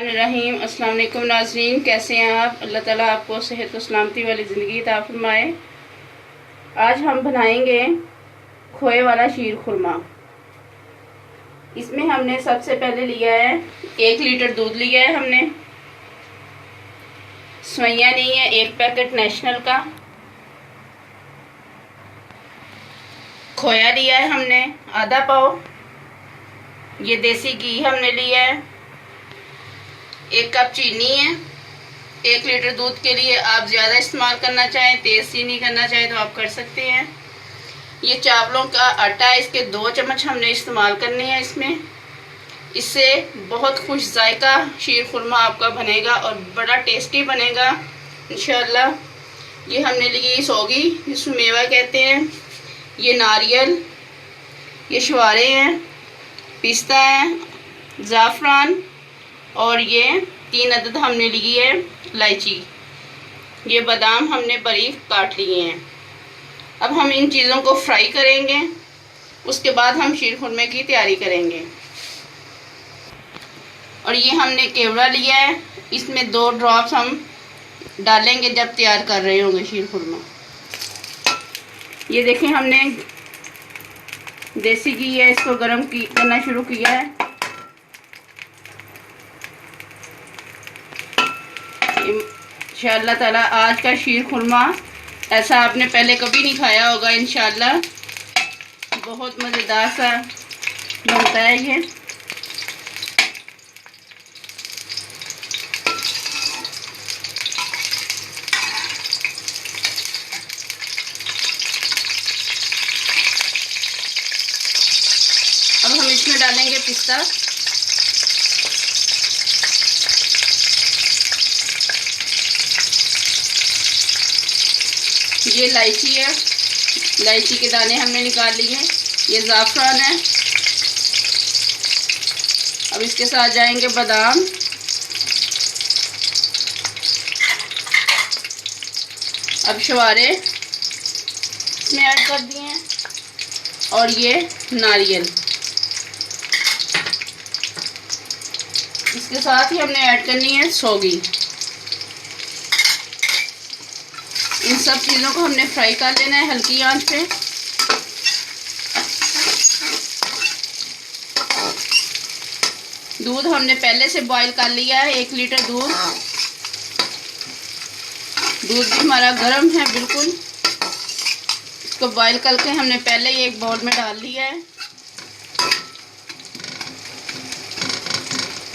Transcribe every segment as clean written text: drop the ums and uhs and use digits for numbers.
रहीम। अस्सलाम वालेकुम नाज़रीन, कैसे हैं आप? अल्लाह ताला आपको सेहत व सलामती वाली ज़िंदगी अता फरमाए। आज हम बनाएंगे खोए वाला शीर खुरमा। इसमें हमने सबसे पहले लिया है 1 लीटर दूध लिया है हमने। सवैयाँ नहीं है, 1 पैकेट नेशनल का। खोया लिया है हमने आधा पाव। ये देसी घी हमने लिया है। 1 कप चीनी है। 1 लीटर दूध के लिए आप ज़्यादा इस्तेमाल करना चाहें, तेज़ चीनी करना चाहें तो आप कर सकते हैं। ये चावलों का आटा है, इसके 2 चम्मच हमने इस्तेमाल करने हैं इसमें। इससे बहुत खुश जायका शीर खुरमा आपका बनेगा और बड़ा टेस्टी बनेगा इंशाल्लाह। ये हमने ली सौगी, जिसमें मेवा कहते हैं। ये नारियल, ये शुआरे हैं, पिस्ता है, ज़ाफ़रान, और ये 3 अदद हमने ली है इलायची। ये बादाम हमने बारीक काट लिए हैं। अब हम इन चीज़ों को फ्राई करेंगे, उसके बाद हम शीर खुरमे की तैयारी करेंगे। और ये हमने केवड़ा लिया है, इसमें 2 ड्रॉप्स हम डालेंगे जब तैयार कर रहे होंगे शीर खुरमा। ये देखें, हमने देसी घी है, इसको गर्म करना शुरू किया है। इंशाअल्लाह ताला आज का शीर खुरमा ऐसा आपने पहले कभी नहीं खाया होगा इंशाअल्लाह। बहुत मज़ेदार सा बनता है ये। अब हम इसमें डालेंगे पिस्ता। ये इलायची है, इलायची के दाने हमने निकाल लिए हैं। ये ज़ाफ़रान है। अब इसके साथ जाएंगे बादाम, अब शुआरे इसमें ऐड कर दिए हैं, और ये नारियल। इसके साथ ही हमने ऐड करनी है सौगी। इन सब चीज़ों को हमने फ्राई कर लेना है हल्की आंच पे। दूध हमने पहले से बॉईल कर लिया है, 1 लीटर दूध। दूध भी हमारा गर्म है बिल्कुल। इसको बॉईल करके हमने पहले ही एक बाउल में डाल लिया है।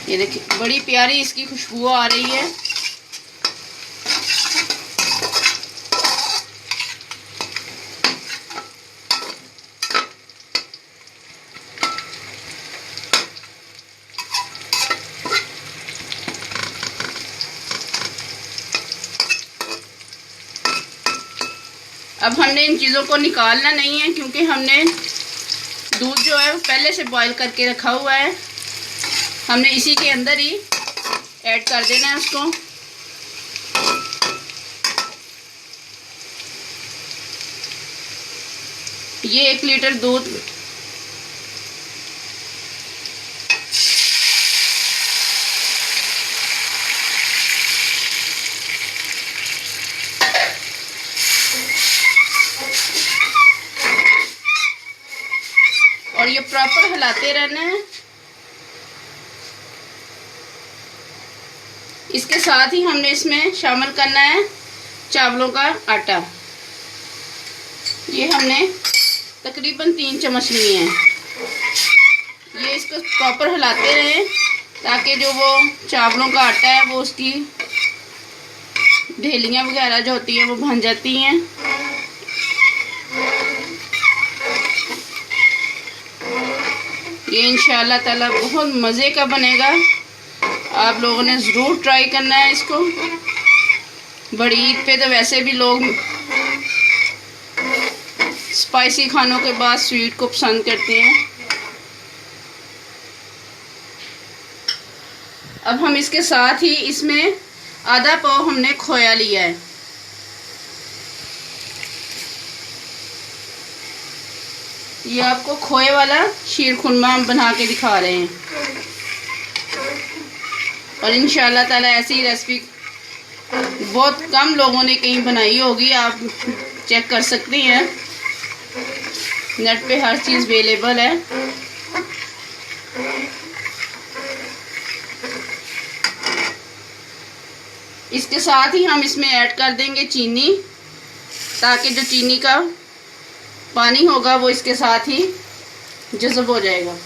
ये देखिए, बड़ी प्यारी इसकी खुशबू आ रही है। अब हमने इन चीज़ों को निकालना नहीं है, क्योंकि हमने दूध जो है पहले से बॉईल करके रखा हुआ है। हमने इसी के अंदर ही ऐड कर देना है उसको। ये 1 लीटर दूध और ये प्रॉपर हिलाते रहना है। इसके साथ ही हमने इसमें शामिल करना है चावलों का आटा। ये हमने तकरीबन 3 चम्मच लिए हैं। ये इसको प्रॉपर हिलाते रहें, ताकि जो वो चावलों का आटा है वो उसकी ढेलियाँ वगैरह जो होती हैं वो बन जाती हैं। ये इंशाअल्लाह ताला बहुत मज़े का बनेगा। आप लोगों ने ज़रूर ट्राई करना है इसको। बड़ी ईद पे तो वैसे भी लोग स्पाइसी खानों के बाद स्वीट को पसंद करते हैं। अब हम इसके साथ ही इसमें आधा पाव हमने खोया लिया है। ये आपको खोए वाला शीर खुरमा हम बना के दिखा रहे हैं। और इंशाल्लाह ताला ऐसी रेसिपी बहुत कम लोगों ने कहीं बनाई होगी। आप चेक कर सकती हैं, नेट पे हर चीज़ अवेलेबल है। इसके साथ ही हम इसमें ऐड कर देंगे चीनी, ताकि जो चीनी का पानी होगा वो इसके साथ ही जज़ब हो जाएगा।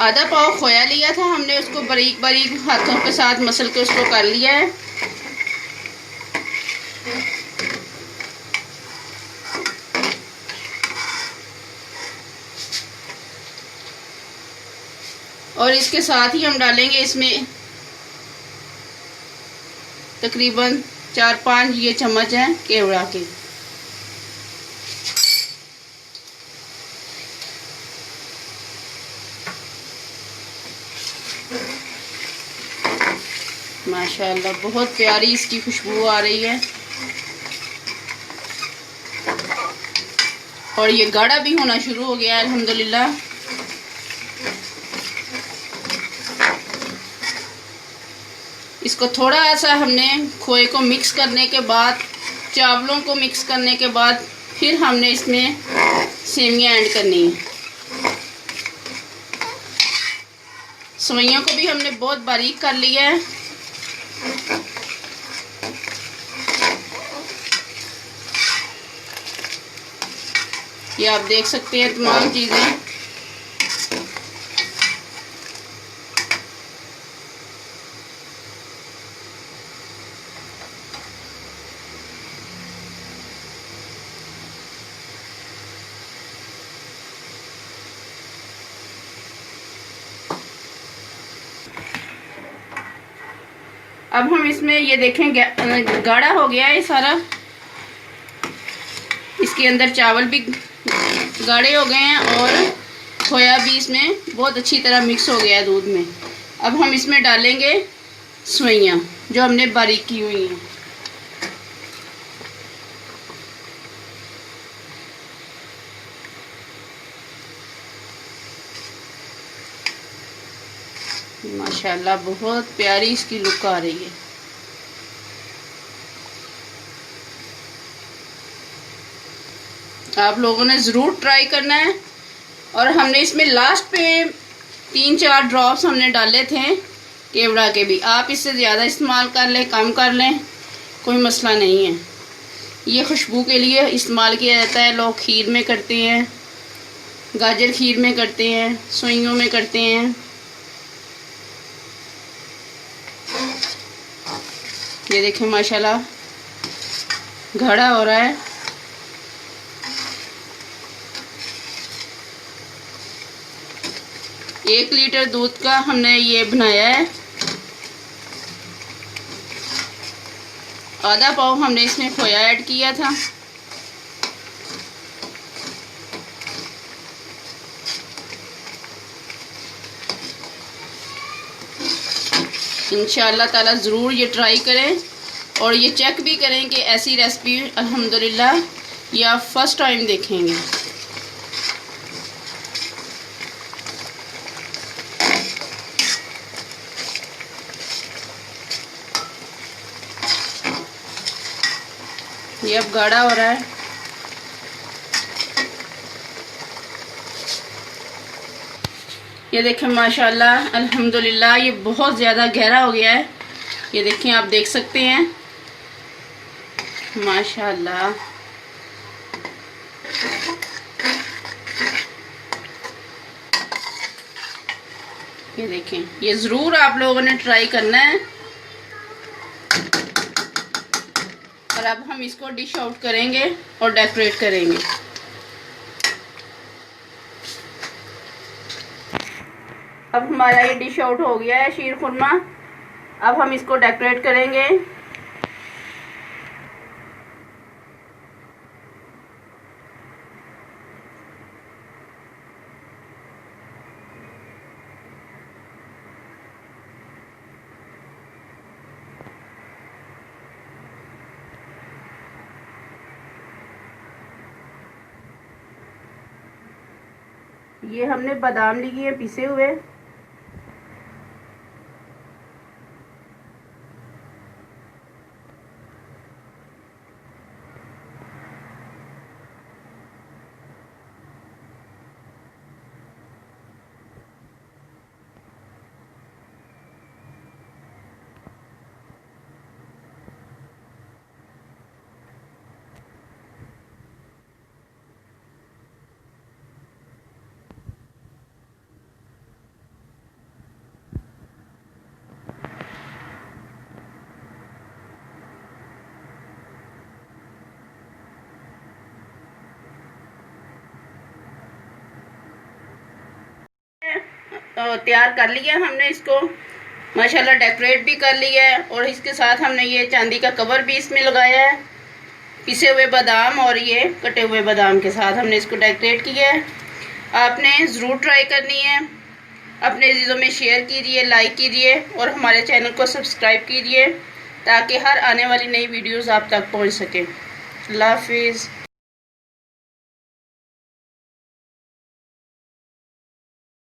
आधा पाव खोया लिया था हमने, उसको बारीक बारीक हाथों के साथ मसल के उसको कर लिया है। और इसके साथ ही हम डालेंगे इसमें तकरीबन 4-5 ये चम्मच हैं केवड़ा के। माशाल्लाह बहुत प्यारी इसकी खुशबू आ रही है और ये गाढ़ा भी होना शुरू हो गया है अल्हम्दुलिल्लाह। इसको थोड़ा सा हमने खोए को मिक्स करने के बाद, चावलों को मिक्स करने के बाद फिर हमने इसमें सेवियां ऐड करनी है। सेवइयों को भी हमने बहुत बारीक कर लिया है। ये आप देख सकते हैं तमाम चीज़ें। अब हम इसमें ये देखें गाढ़ा हो गया है सारा, इसके अंदर चावल भी गाढ़े हो गए हैं और खोया भी इसमें बहुत अच्छी तरह मिक्स हो गया है दूध में। अब हम इसमें डालेंगे सेवइयां जो हमने बारीक की हुई हैं। माशाल्लाह बहुत प्यारी इसकी लुक आ रही है। आप लोगों ने ज़रूर ट्राई करना है। और हमने इसमें लास्ट पे 3-4 ड्रॉप्स हमने डाले थे केवड़ा के भी। आप इससे ज़्यादा इस्तेमाल कर लें, कम कर लें, कोई मसला नहीं है। ये खुशबू के लिए इस्तेमाल किया जाता है। लोग खीर में करते हैं, गाजर खीर में करते हैं, सेवइयों में करते हैं। ये देखें माशाल्लाह गाढ़ा हो रहा है। एक लीटर दूध का हमने ये बनाया है। आधा पाव हमने इसमें खोया ऐड किया था। इंशाअल्लाह ताला ज़रूर ये ट्राई करें और ये चेक भी करें कि ऐसी रेसिपी अल्हम्दुलिल्लाह ये आप फर्स्ट टाइम देखेंगे। ये अब गाढ़ा हो रहा है। ये देखें माशाल्लाह अल्हम्दुलिल्लाह ये बहुत ज़्यादा गहरा हो गया है। ये देखें, आप देख सकते हैं माशाल्लाह। ये देखें, ये ज़रूर आप लोगों ने ट्राई करना है। और अब हम इसको डिश आउट करेंगे और डेकोरेट करेंगे। अब हमारा ये डिश आउट हो गया है शीर खुरमा। अब हम इसको डेकोरेट करेंगे। ये हमने बादाम लिए हैं पिसे हुए, तैयार कर लिया हमने इसको माशाल्लाह, डेकोरेट भी कर लिया है। और इसके साथ हमने ये चांदी का कवर भी इसमें लगाया है, पिसे हुए बादाम और ये कटे हुए बादाम के साथ हमने इसको डेकोरेट किया है। आपने ज़रूर ट्राई करनी है। अपने अज़ीज़ों में शेयर कीजिए, लाइक कीजिए और हमारे चैनल को सब्सक्राइब कीजिए ताकि हर आने वाली नई वीडियोज़ आप तक पहुँच सकें। अल्लाह हाफिज़।